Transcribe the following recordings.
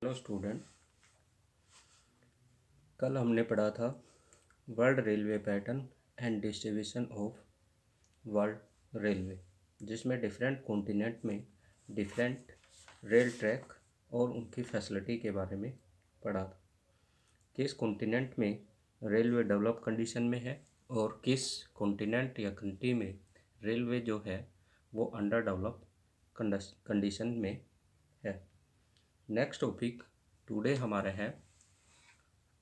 Hello student, कल हमने पढ़ा था world railway pattern and distribution of world railway, जिसमें डिफरेंट कॉन्टिनेंट में डिफरेंट रेल ट्रैक और उनकी फैसिलिटी के बारे में पढ़ा था। किस कॉन्टिनेंट में रेलवे डेवलप कंडीशन में है और किस कॉन्टिनेंट या कंट्री में रेलवे जो है वो अंडर डेवलप कंडीशन में है। नेक्स्ट टॉपिक टुडे हमारा है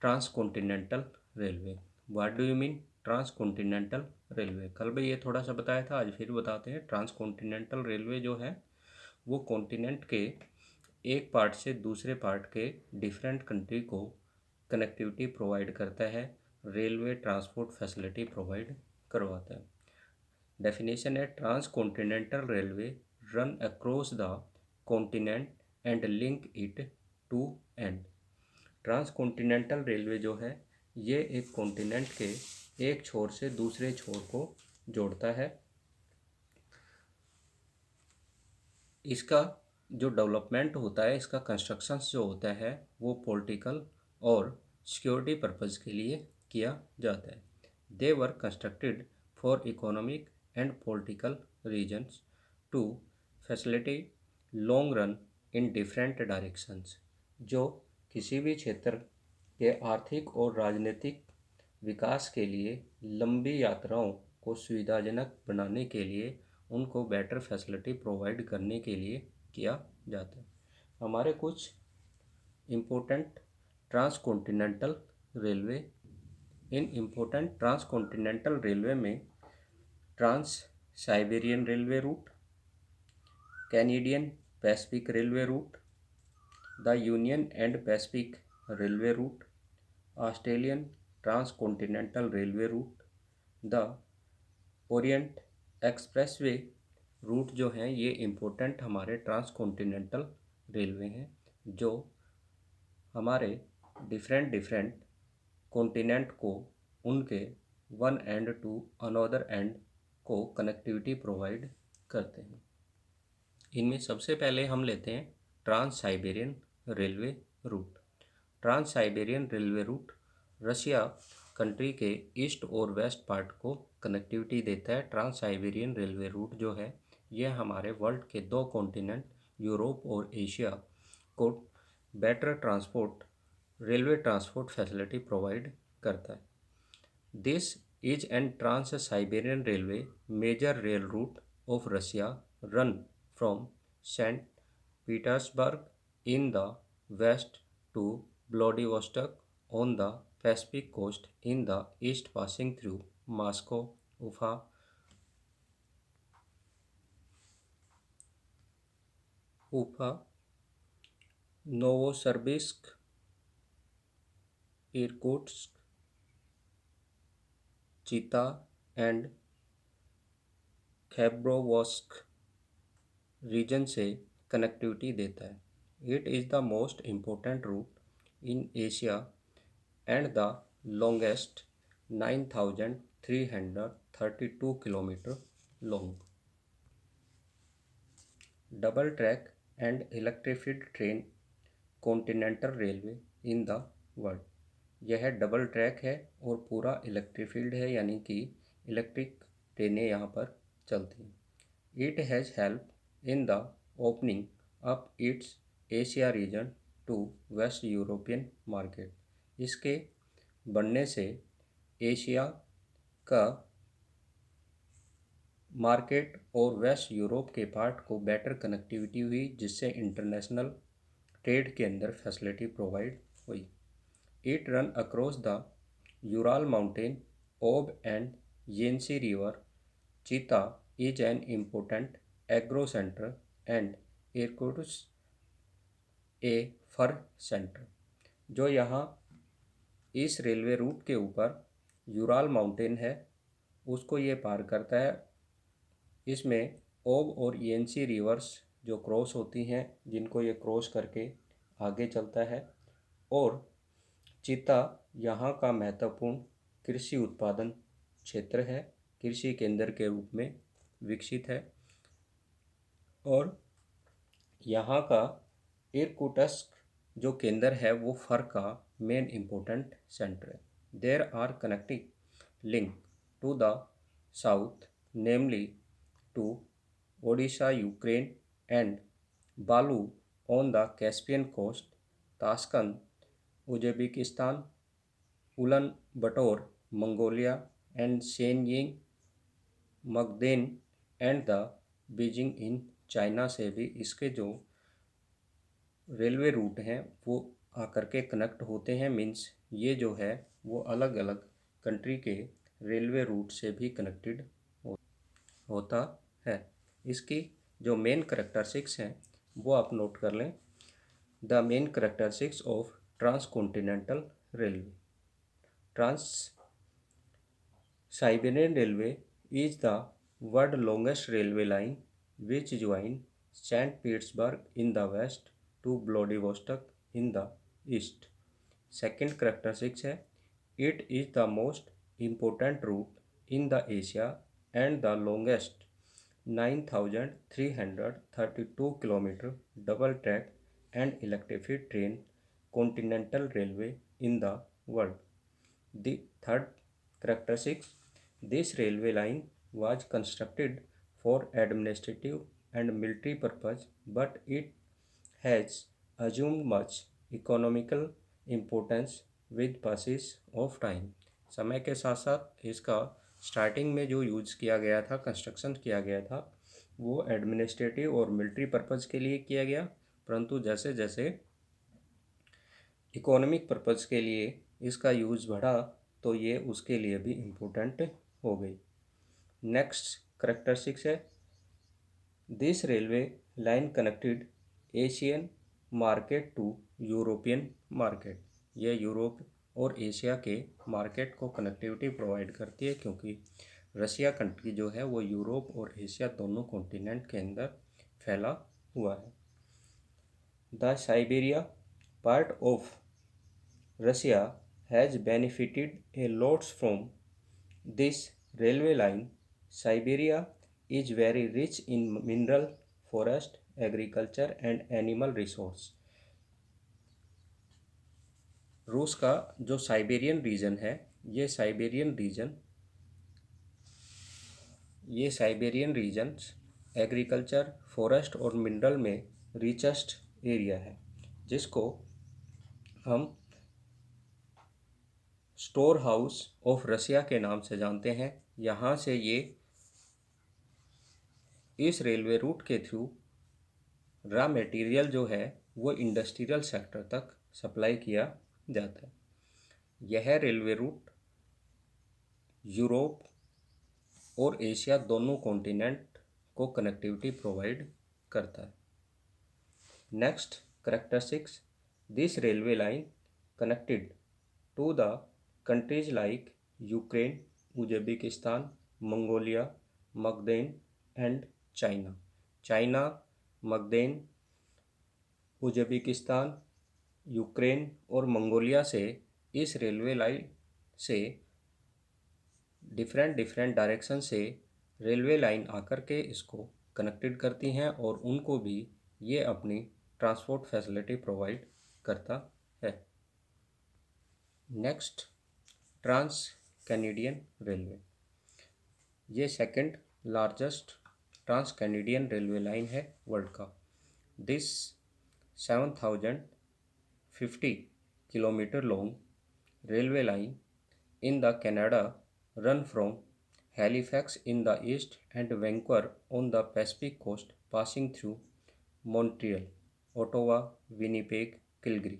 transcontinental railway. What do you mean transcontinental railway? कल भी ये थोड़ा सा बताया था, आज फिर बताते हैं। ट्रांसकॉन्टिनेंटल रेलवे जो है वो कॉन्टिनेंट के एक पार्ट से दूसरे पार्ट के डिफरेंट कंट्री को कनेक्टिविटी प्रोवाइड करता है, रेलवे ट्रांसपोर्ट फैसिलिटी प्रोवाइड करवाता है। डेफिनेशन है transcontinental railway run across the continent and link it to end. Transcontinental railway जो है ये एक कॉन्टिनेंट के एक छोर से दूसरे छोर को जोड़ता है। इसका जो डेवलपमेंट होता है, इसका कंस्ट्रक्शंस जो होता है वो पॉलिटिकल और सिक्योरिटी पर्पज़ के लिए किया जाता है। They were constructed for economic and political reasons to facility long run in different directions. जो किसी भी क्षेत्र के आर्थिक और राजनीतिक विकास के लिए लंबी यात्राओं को सुविधाजनक बनाने के लिए उनको बेटर फैसिलिटी प्रोवाइड करने के लिए किया जाता है। हमारे कुछ इम्पोर्टेंट ट्रांसकॉन्टिनेंटल रेलवे, इन इम्पोर्टेंट ट्रांसकॉन्टिनेंटल रेलवे में trans Siberian railway route, Canadian Pacific railway route, the Union and Pacific railway route, Australian transcontinental railway route, the Orient expressway route जो हैं ये इम्पोर्टेंट हमारे ट्रांसकॉन्टिनेंटल रेलवे हैं, जो हमारे different continent को उनके one end to another end को कनेक्टिविटी प्रोवाइड करते हैं। इनमें सबसे पहले हम लेते हैं trans Siberian railway route. Trans Siberian railway route Russia country के ईस्ट और वेस्ट पार्ट को कनेक्टिविटी देता है। ट्रांस साइबेरियन रेलवे रूट जो है ये हमारे वर्ल्ड के दो कॉन्टिनेंट यूरोप और एशिया को better transport railway transport facility provide करता है। This is an trans Siberian railway major rail route of Russia run from Saint Petersburg in the west to Vladivostok on the Pacific coast in the east, passing through Moscow, Ufa, Novosibirsk, Irkutsk, Chita and Khabarovsk region से connectivity देता है। It is the most important route in Asia and the longest 9332 kilometre long. Double track and electrified train continental railway in the world. यह double track है और पूरा electrified है, यानी कि इलेक्ट्रिक ट्रेनें यहाँ पर चलती हैं। It has help in the opening up its Asia region to West European market। इसके बनने से एशिया का मार्केट और वेस्ट यूरोप के पार्ट को बेटर कनेक्टिविटी हुई, जिससे इंटरनेशनल ट्रेड के अंदर फैसिलिटी प्रोवाइड हुई। It run across the Ural mountain Ob and Yenisei river. Chita is an important agro centre and Irkutsk a fur centre. जो यहाँ इस रेलवे रूट के ऊपर यूराल माउंटेन है उसको ये पार करता है। इसमें ओब और येंसी रिवर्स जो क्रॉस होती हैं, जिनको ये क्रॉस करके आगे चलता है। और चीता यहाँ का महत्वपूर्ण कृषि उत्पादन क्षेत्र है, कृषि केंद्र के रूप में विकसित है। और यहाँ का इरकुट्स्क जो केंद्र है वो फर का मेन इम्पोर्टेंट सेंटर है। There are connecting link to the south, namely to Odessa, Ukraine and Baku on the Caspian coast, Tashkent, Uzbekistan, Ulan Bator, Mongolia and Shenyang, Mukden and the Beijing in China से भी इसके जो railway route हैं वो आकर के connect होते हैं। मीन्स ये जो है वो अलग अलग कंट्री के रेलवे रूट से भी कनेक्टेड होता है। इसकी जो मेन करेक्टरिस्टिक्स हैं वो आप नोट कर लें। The main characteristics of trans continental railway. Trans Siberian railway is the world longest railway line which joins St. Petersburg in the west to Vladivostok in the east. Second characteristic है, it is the most important route in the Asia and the longest 9,332 kilometer double track and electrified train continental railway in the world. The third characteristic, this railway line was constructed for administrative and military purpose, but it has assumed much economical importance with passage of time. समय के साथ साथ इसका starting में जो use किया गया था, कंस्ट्रक्शन किया गया था, वो एडमिनिस्ट्रेटिव और मिलिट्री पर्पज़ के लिए किया गया, परंतु जैसे जैसे इकोनॉमिक पर्पज़ के लिए इसका यूज़ बढ़ा तो ये उसके लिए भी इम्पोर्टेंट हो गई। नेक्स्ट करेक्टरिस्टिक्स है, this railway line connected Asian market to European market. ये यूरोप और एशिया के मार्केट को कनेक्टिविटी प्रोवाइड करती है, क्योंकि रशिया कंट्री जो है वो यूरोप और एशिया दोनों कॉन्टिनेंट के अंदर फैला हुआ है। The Siberia part of Russia has benefited a lot from this railway line. Siberia is very rich in mineral, forest, agriculture and animal resource. रूस का जो साइबेरियन रीजन है, ये साइबेरियन रीजन्स एग्रीकल्चर, फॉरेस्ट और मिनरल में richest area है, जिसको हम स्टोर हाउस ऑफ रसिया के नाम से जानते हैं। यहाँ से ये इस रेलवे रूट के थ्रू रॉ मटेरियल जो है वो इंडस्ट्रियल सेक्टर तक सप्लाई किया जाता है। यह रेलवे रूट यूरोप और एशिया दोनों कॉन्टिनेंट को कनेक्टिविटी प्रोवाइड करता है। Next characteristics, this railway line connected to the countries like Ukraine, Uzbekistan, Mongolia, Mukden and China. China, Mukden, Uzbekistan, Ukraine और मंगोलिया से इस रेलवे लाइन से डिफरेंट डायरेक्शन से रेलवे लाइन आकर के इसको कनेक्टेड करती हैं और उनको भी ये अपनी ट्रांसपोर्ट फैसिलिटी प्रोवाइड करता है। Next, trans Canadian railway. ये second largest trans Canadian railway line है वर्ल्ड का। This 7,050 kilometre long railway line in the Canada run from Halifax in the east and Vancouver on the Pacific coast, passing through Montreal, Ottawa, Winnipeg, Calgary.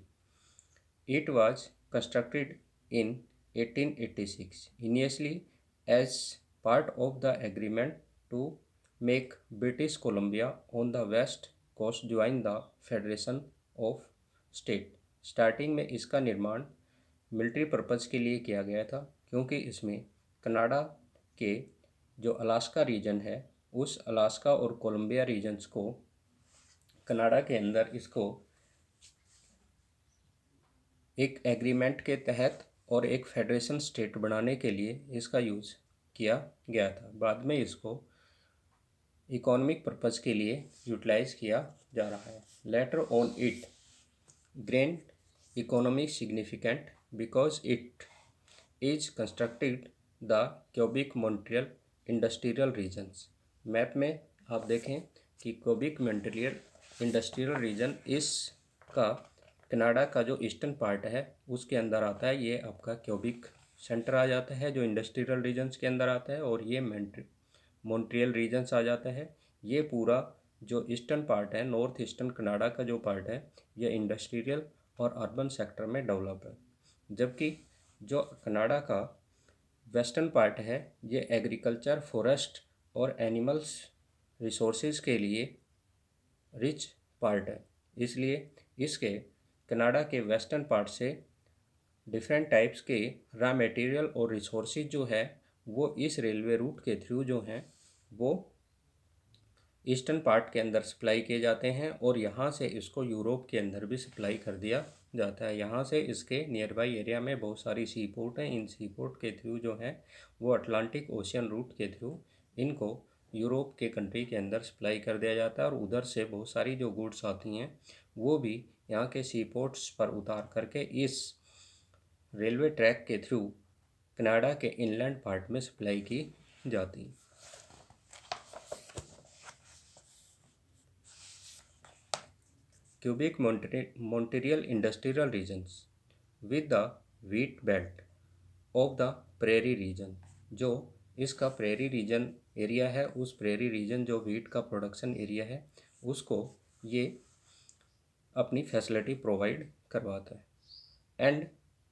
It was constructed in 1886, initially as part of the agreement to make British Columbia on the west coast join the Federation of States. Starting में इसका निर्माण military purpose के लिए किया गया था, क्योंकि इसमें कनाडा के जो अलास्का रीजन है उस अलास्का और कोलंबिया रीजन्स को कनाडा के अंदर इसको एक एग्रीमेंट के तहत और एक फेडरेशन स्टेट बनाने के लिए इसका यूज़ किया गया था। बाद में इसको इकोनॉमिक पर्पज़ के लिए यूटिलाइज़ किया जा रहा है। Later on it gained economic significant because it is constructed the Quebec Montreal industrial regions. Map में आप देखें कि क्यूबिक मॉन्ट्रियल इंडस्ट्रियल रीजन इसका कनाडा का जो ईस्टर्न पार्ट है उसके अंदर आता है। ये आपका क्यूबिक सेंटर आ जाता है जो इंडस्ट्रियल रीजन्स के अंदर आता है, और ये मॉन्ट्रियल रीजन्स आ जाता है। ये पूरा जो ईस्टर्न पार्ट है, नॉर्थ ईस्टर्न कनाडा का जो पार्ट है, ये इंडस्ट्रियल और अर्बन सेक्टर में डेवलप है, जबकि जो कनाडा का वेस्टर्न पार्ट है ये एग्रीकल्चर, फॉरेस्ट और एनिमल्स रिसोर्सेज के लिए रिच पार्ट है। इसलिए इसके कनाडा के वेस्टर्न पार्ट से डिफरेंट टाइप्स के रॉ मटेरियल और रिसोर्सेज जो है वो इस रेलवे रूट के थ्रू जो हैं वो ईस्टर्न पार्ट के अंदर सप्लाई किए जाते हैं, और यहाँ से इसको यूरोप के अंदर भी सप्लाई कर दिया जाता है। यहाँ से इसके नियर बाई एरिया में बहुत सारी सी पोर्ट हैं। इन सी पोर्ट के थ्रू जो है वो अटलांटिक ओशियन रूट के थ्रू इनको यूरोप के कंट्री के अंदर सप्लाई कर दिया जाता है, और उधर से बहुत सारी जो गुड्स आती हैं वो भी यहाँ के सी पोर्ट्स पर उतार करके इस रेलवे ट्रैक के थ्रू कनाडा के इनलैंड पार्ट में सप्लाई की जाती है। Quebec Montreal industrial regions with the wheat belt of the prairie region. जो इसका प्रेरी रीजन एरिया है, उस प्रेरी रीजन जो व्हीट का प्रोडक्शन एरिया है उसको ये अपनी फैसिलिटी प्रोवाइड करवाता है। And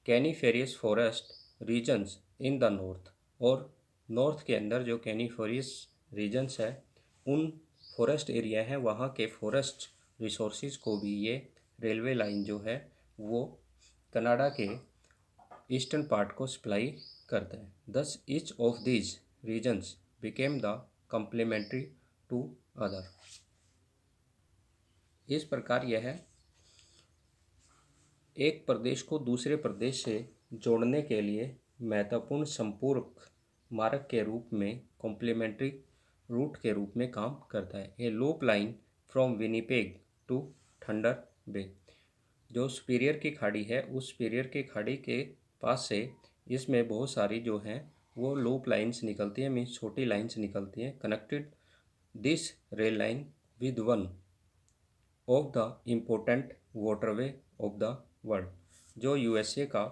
coniferous forest regions in the north, और नॉर्थ के अंदर जो कैनीफेरियस रीजन्स है उन फॉरेस्ट एरिया हैं, वहाँ के फॉरेस्ट रिसोर्सेज को भी ये रेलवे लाइन जो है वो कनाडा के ईस्टर्न पार्ट को सप्लाई करता है। Thus each of these regions became the complementary to other. इस प्रकार यह एक प्रदेश को दूसरे प्रदेश से जोड़ने के लिए महत्वपूर्ण संपूरक मार्ग के रूप में, कॉम्प्लीमेंट्री रूट के रूप में काम करता है। A loop line from Winnipeg to Thunder Bay. जो सुपीरियर की खाड़ी है उस सुपीरियर की खाड़ी के पास से इसमें बहुत सारी जो हैं वो लूप लाइन्स निकलती हैं, मीन्स छोटी लाइन्स निकलती हैं। Connected this rail line with one of the important waterway of the world. जो यूएसए का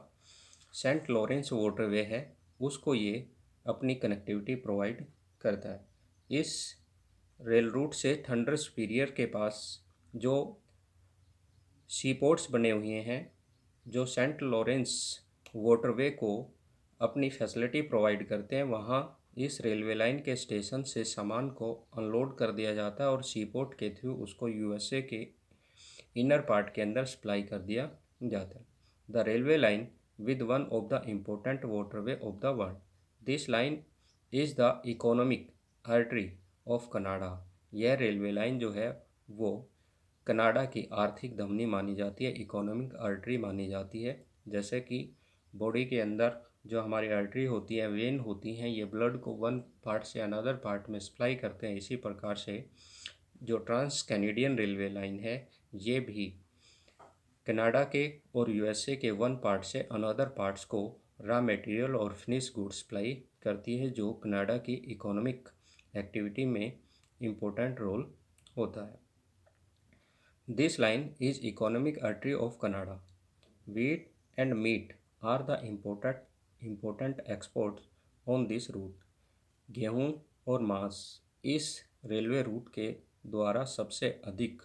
सेंट लॉरेंस वाटरवे है उसको ये अपनी कनेक्टिविटी प्रोवाइड करता है। इस रेल रूट से थंडर सुपीरियर के पास जो सी पोर्ट्स बने हुए हैं, जो सेंट लॉरेंस वाटरवे को अपनी फैसिलिटी प्रोवाइड करते हैं, वहाँ इस रेलवे लाइन के स्टेशन से सामान को अनलोड कर दिया जाता है और सी पोर्ट के थ्रू उसको यूएसए के इनर पार्ट के अंदर सप्लाई कर दिया जाता है। The railway line with one of the important waterway of the world. This line is the economic artery of Canada. यह रेलवे लाइन जो है वो कनाडा की आर्थिक धमनी मानी जाती है, इकोनॉमिक आर्टरी मानी जाती है। जैसे कि बॉडी के अंदर जो हमारी आर्टरी होती है, वेन होती हैं, ये ब्लड को वन पार्ट से अनदर पार्ट में सप्लाई करते हैं। इसी प्रकार से जो ट्रांस कैनेडियन रेलवे लाइन है ये भी कनाडा के और यूएसए के वन पार्ट से अनदर पार्ट्स को रॉ मटेरियल और फिनिश गुड्स सप्लाई करती है, जो कनाडा की इकोनॉमिक एक्टिविटी में इम्पोर्टेंट रोल होता है। This line is economic artery of Canada. Wheat and meat are the important exports on this route. गेहूँ और मांस इस रेलवे रूट के द्वारा सबसे अधिक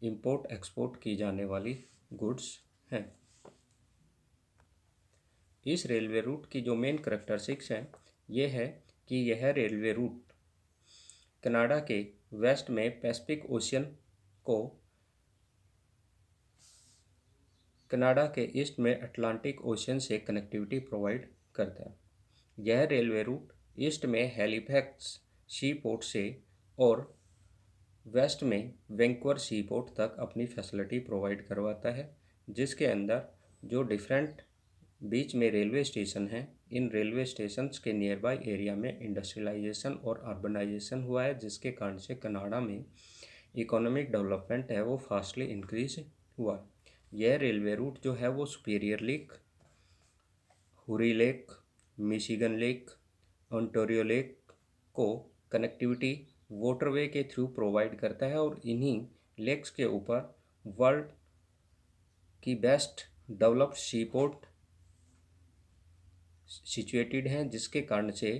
इंपोर्ट एक्सपोर्ट की जाने वाली गुड्स हैं। इस रेलवे रूट की जो मेन करैक्टरिस्टिक्स हैं ये है कि यह रेलवे रूट कनाडा के वेस्ट में पैसिफिक ओशियन को कनाडा के ईस्ट में अटलांटिक ओशियन से कनेक्टिविटी प्रोवाइड करता है। यह रेलवे रूट ईस्ट में हैलिफैक्स सी पोर्ट से और वेस्ट में वैंकूवर सी पोर्ट तक अपनी फैसिलिटी प्रोवाइड करवाता है, जिसके अंदर जो डिफरेंट बीच में रेलवे स्टेशन हैं, इन रेलवे स्टेशंस के नियर बाई एरिया में इंडस्ट्रियलाइजेशन और अर्बनाइजेशन हुआ है, जिसके कारण से कनाडा में इकोनॉमिक डेवलपमेंट है वो फास्टली इंक्रीज हुआ। यह रेलवे रूट जो है वो Superior lake, Huron lake, Michigan lake, Ontario lake को कनेक्टिविटी वाटरवे के थ्रू प्रोवाइड करता है और इन्हीं लेक्स के ऊपर वर्ल्ड की best developed sea port situated हैं, जिसके कारण से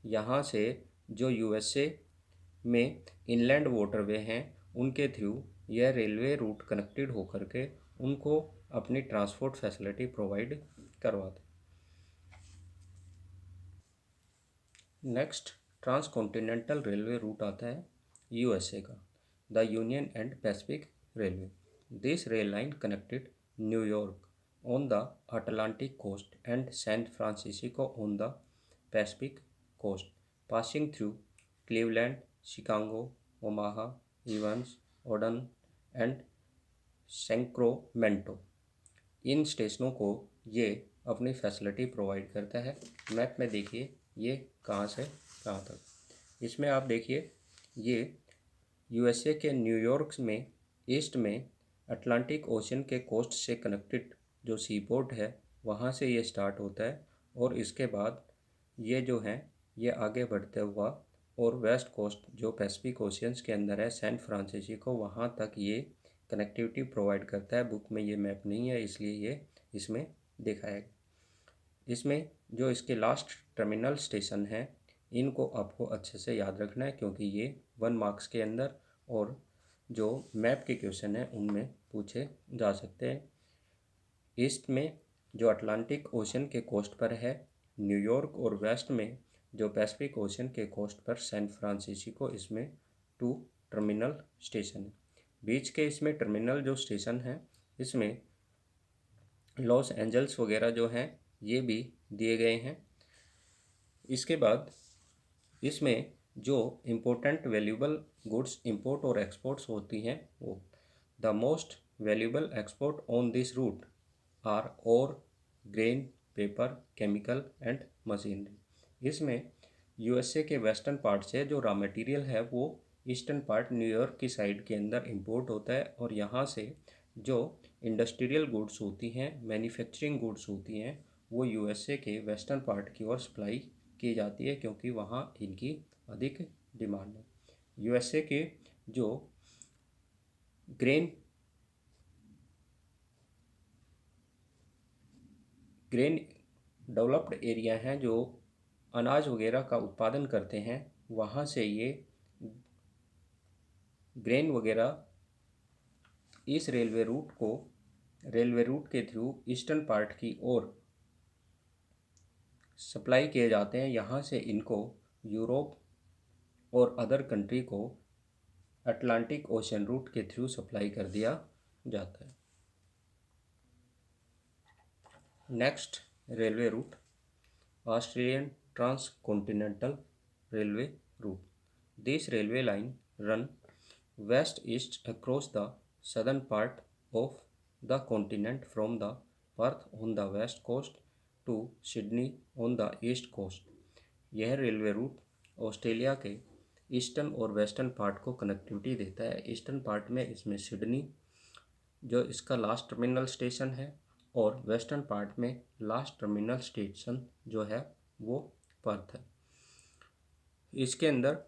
यहाँ से जो यूएसए में इनलैंड वाटरवे हैं उनके थ्रू यह रेलवे रूट कनेक्टेड होकर के उनको अपनी ट्रांसपोर्ट फैसिलिटी प्रोवाइड करवाते। Next trans continental railway route आता है यूएसए का, the Union and Pacific railway. This rail line connected New York on the Atlantic coast and San Francisco on the Pacific coast, passing through Cleveland, Chicago, Omaha, Evans, Ogden and Sacramento. इन स्टेशनों को ये अपनी facility provide करता है। Map में देखिए ये कहाँ से कहाँ तक। इसमें आप देखिए ये यूएसए के न्यूयॉर्क में ईस्ट में अटलांटिक ओशन के कोस्ट से कनेक्टेड जो सी पोर्ट है वहाँ से ये स्टार्ट होता है और इसके बाद ये जो है ये आगे बढ़ते हुआ और वेस्ट कोस्ट जो पैसिफिक ओशियंस के अंदर है सैन फ्रांसिस्को वहाँ तक ये कनेक्टिविटी प्रोवाइड करता है। बुक में ये मैप नहीं है इसलिए ये इसमें दिखाया गया। इसमें जो इसके लास्ट टर्मिनल स्टेशन है इनको आपको अच्छे से याद रखना है क्योंकि ये 1 मार्क्स के अंदर और जो मैप के क्वेश्चन हैं उनमें पूछे जा सकते हैं। ईस्ट में जो अटलांटिक ओशन के कोस्ट पर है न्यूयॉर्क और वेस्ट में जो पैसिफिक ओशन के कोस्ट पर सैन फ्रांसिस्को, इसमें 2 टर्मिनल स्टेशन है। बीच के इसमें टर्मिनल जो स्टेशन है इसमें लॉस एंजल्स वगैरह जो हैं ये भी दिए गए हैं। इसके बाद इसमें जो इम्पोर्टेंट वैल्यूबल गुड्स इंपोर्ट और एक्सपोर्ट्स होती हैं वो the most valuable export on this route are और grain, paper, chemical and machinery. इसमें यूएसए के वेस्टर्न पार्ट से जो रॉ मटेरियल है वो ईस्टर्न पार्ट न्यूयॉर्क की साइड के अंदर इंपोर्ट होता है और यहाँ से जो इंडस्ट्रियल गुड्स होती हैं, मैन्युफैक्चरिंग गुड्स होती हैं वो यूएसए के वेस्टर्न पार्ट की ओर सप्लाई की जाती है क्योंकि वहाँ इनकी अधिक डिमांड है। यूएसए के जो ग्रेन डेवलप्ड एरिया हैं जो अनाज वगैरह का उत्पादन करते हैं वहाँ से ये ग्रेन वगैरह इस रेलवे रूट के थ्रू ईस्टर्न पार्ट की ओर सप्लाई किए जाते हैं। यहाँ से इनको यूरोप और अदर कंट्री को अटलांटिक ओशन रूट के थ्रू सप्लाई कर दिया जाता है। Next railway route Australian trans continental railway route. This railway line run west east across the southern part of the continent from the Perth on the west coast to Sydney on the east coast। यह railway root Australia के eastern और western part को connectivity देता है। Eastern part में इसमें Sydney जो इसका लास्ट टर्मिनल स्टेशन है और वेस्टर्न पार्ट में लास्ट टर्मिनल स्टेशन जो है वो पर्थ है। इसके अंदर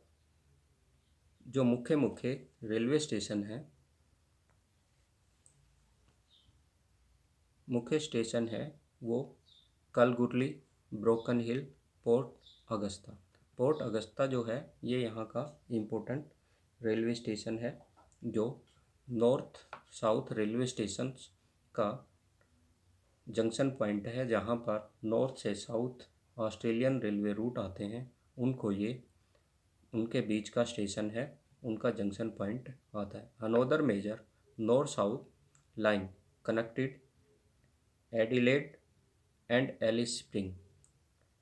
जो मुख्य रेलवे स्टेशन है वो कलगुरली, ब्रोकन हिल, पोर्ट अगस्ता। पोर्ट अगस्ता जो है ये यहाँ का इम्पोर्टेंट रेलवे स्टेशन है जो नॉर्थ साउथ रेलवे स्टेशन का जंक्शन पॉइंट है जहाँ पर नॉर्थ से साउथ ऑस्ट्रेलियन रेलवे रूट आते हैं उनको ये उनके बीच का स्टेशन है, उनका जंक्शन पॉइंट आता है। Another major north south line connected Adelaide and Alice Spring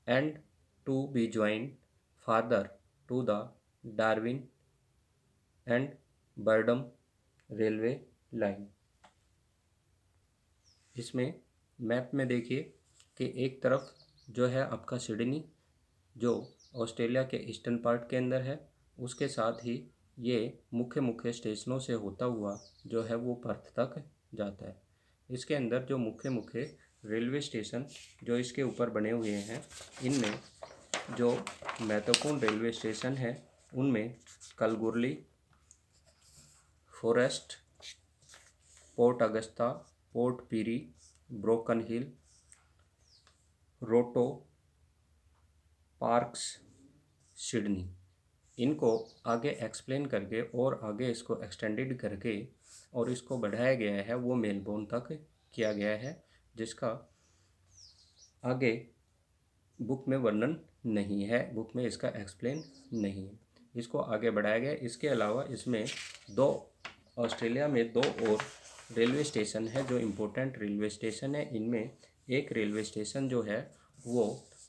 and to be joined farther to the Darwin and Birdum railway line. इसमें मैप में देखिए कि एक तरफ जो है आपका सिडनी जो ऑस्ट्रेलिया के ईस्टर्न पार्ट के अंदर है, उसके साथ ही ये मुख्य स्टेशनों से होता हुआ जो है वो पर्थ तक जाता है। इसके अंदर जो मुख्य मुख्य रेलवे स्टेशन जो इसके ऊपर बने हुए हैं, इनमें जो महत्वपूर्ण रेलवे स्टेशन है उनमें कलगुर्ली, फॉरेस्ट, पोर्ट अगस्ता, पोर्ट पीरी, ब्रोकन हिल, रोटो, पार्क्स, सिडनी। इनको आगे एक्सप्लेन करके और आगे इसको एक्सटेंडेड करके और इसको बढ़ाया गया है, वो मेलबोर्न तक किया गया है, जिसका आगे बुक में वर्णन नहीं है, बुक में इसका एक्सप्लेन नहीं है, इसको आगे बढ़ाया गया। इसके अलावा इसमें ऑस्ट्रेलिया में दो और रेलवे स्टेशन है जो इम्पोर्टेंट रेलवे स्टेशन है। इनमें एक रेलवे स्टेशन जो है वो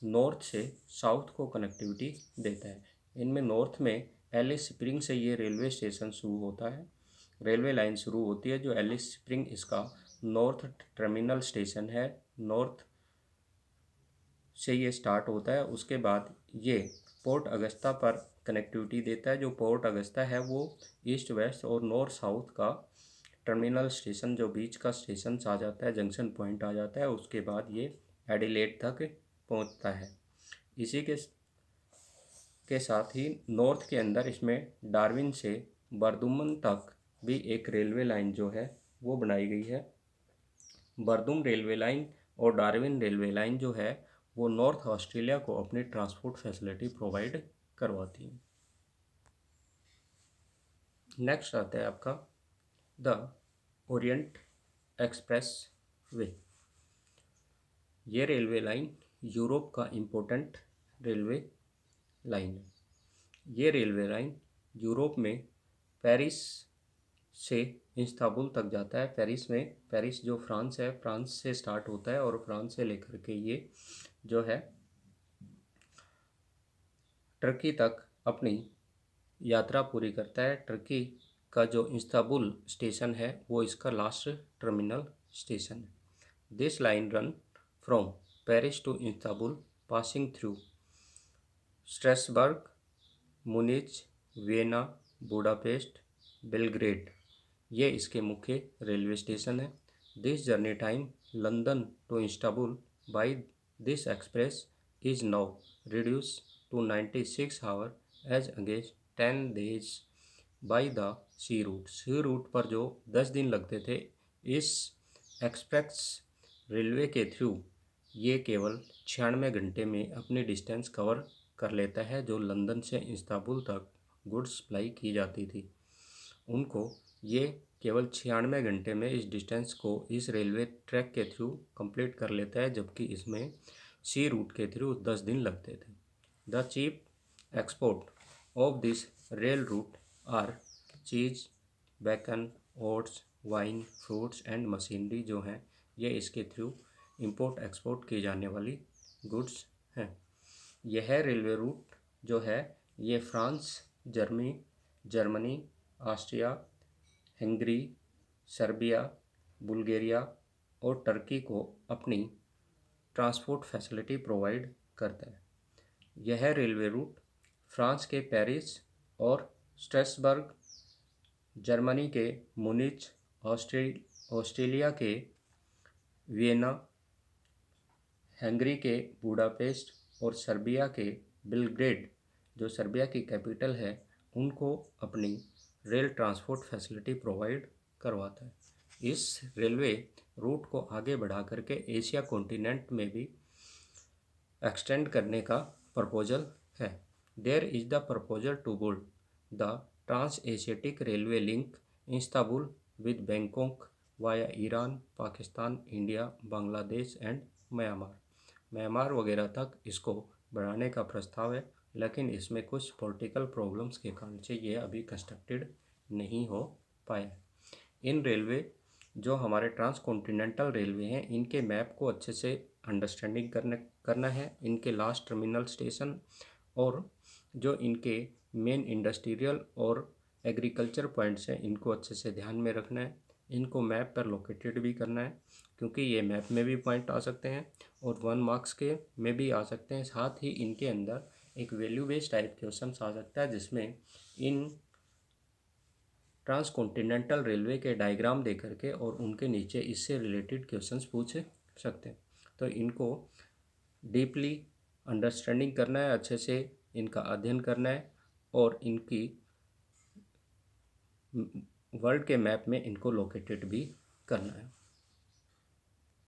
नॉर्थ से साउथ को कनेक्टिविटी देता है। इनमें नॉर्थ में एलिस स्प्रिंग से ये रेलवे स्टेशन शुरू होता है, रेलवे लाइन शुरू होती है जो एलिस स्प्रिंग इसका नॉर्थ टर्मिनल स्टेशन है। नॉर्थ से ये स्टार्ट होता है, उसके बाद ये पोर्ट अगस्ता पर कनेक्टिविटी देता है। जो पोर्ट अगस्ता है वो ईस्ट वेस्ट और नॉर्थ साउथ का टर्मिनल स्टेशन, जो बीच का स्टेशन आ जाता है, जंक्शन पॉइंट आ जाता है। उसके बाद ये एडिलेड तक पहुंचता है। इसी के साथ ही नॉर्थ के अंदर इसमें डार्विन से बर्दुमन तक भी एक रेलवे लाइन जो है वो बनाई गई है। बर्दुम रेलवे लाइन और डार्विन रेलवे लाइन जो है वो नॉर्थ ऑस्ट्रेलिया को अपनी ट्रांसपोर्ट फैसिलिटी प्रोवाइड करवाती है। नेक्स्ट आता है आपका द ओरिएंट एक्सप्रेस वे। ये रेलवे लाइन यूरोप का इम्पोर्टेंट रेलवे लाइन है। ये रेलवे लाइन यूरोप में पेरिस से इस्तांबुल तक जाता है। पेरिस जो फ्रांस है, फ्रांस से स्टार्ट होता है और फ्रांस से लेकर के ये जो है टर्की तक अपनी यात्रा पूरी करता है। टर्की का जो इस्तांबुल स्टेशन है वो इसका लास्ट टर्मिनल स्टेशन है। This line run from Paris to Istanbul passing through Strasbourg, Munich, Vienna, Budapest, Belgrade. ये इसके मुख्य रेलवे स्टेशन है। This journey time London to Istanbul by this express is now reduce to 96 hour as against 10 days by the sea route. Sea route पर जो 10 दिन लगते थे, इस एक्सप्रेस रेलवे के थ्रू ये केवल 96 घंटे में अपनी डिस्टेंस कवर कर लेता है। जो लंदन से इस्तांबुल तक गुड्स सप्लाई की जाती थी, उनको ये केवल 96 घंटे में इस डिस्टेंस को इस रेलवे ट्रैक के थ्रू कंप्लीट कर लेता है, जबकि इसमें सी रूट के थ्रू 10 दिन लगते थे। The cheap export of this rail route are cheese, bacon, oats, wine, fruits and machinery जो हैं, ये इसके थ्रू इंपोर्ट एक्सपोर्ट की जाने वाली गुड्स हैं। यह रेलवे रूट जो है ये France, Germany, Austria, Hungary, Serbia, Bulgaria और टर्की को अपनी ट्रांसपोर्ट फैसिलिटी प्रोवाइड करता है। यह रेलवे रूट फ्रांस के पेरिस और स्ट्रेसबर्ग, जर्मनी के मुनिच, ऑस्ट्रेलिया के वियना, हंगरी के बुडापेस्ट और सर्बिया के बेलग्रेड, जो सर्बिया की कैपिटल है, उनको अपनी रेल ट्रांसपोर्ट फैसिलिटी प्रोवाइड करवाता है। इस रेलवे रूट को आगे बढ़ा करके एशिया कॉन्टिनेंट में भी एक्सटेंड करने का प्रपोजल है। There is the proposal to build the trans Asiatic railway link Istanbul with Bangkok via Iran, Pakistan, India, Bangladesh and Myanmar वगैरह तक इसको बढ़ाने का प्रस्ताव है, लेकिन इसमें कुछ पॉलिटिकल प्रॉब्लम्स के कारण से ये अभी कंस्ट्रक्टेड नहीं हो पाया। इन रेलवे जो हमारे ट्रांस कॉन्टिनेंटल रेलवे हैं, इनके मैप को अच्छे से अंडरस्टैंडिंग करना है। इनके लास्ट टर्मिनल स्टेशन और जो इनके मेन इंडस्ट्रियल और एग्रीकल्चर पॉइंट्स हैं, इनको अच्छे से ध्यान में रखना है। इनको मैप पर लोकेटेड भी करना है, क्योंकि ये मैप में भी पॉइंट आ सकते हैं और 1 मार्क्स के में भी आ सकते हैं। साथ ही इनके अंदर एक वैल्यू बेस्ड टाइप क्वेश्चन आ सकता है, जिसमें इन ट्रांसकॉन्टिनेंटल रेलवे के डायग्राम दे करके और उनके नीचे इससे रिलेटेड क्वेश्चंस पूछ सकते हैं। तो इनको डीपली अंडरस्टैंडिंग करना है, अच्छे से इनका अध्ययन करना है और इनकी वर्ल्ड के मैप में इनको लोकेटेड भी करना है।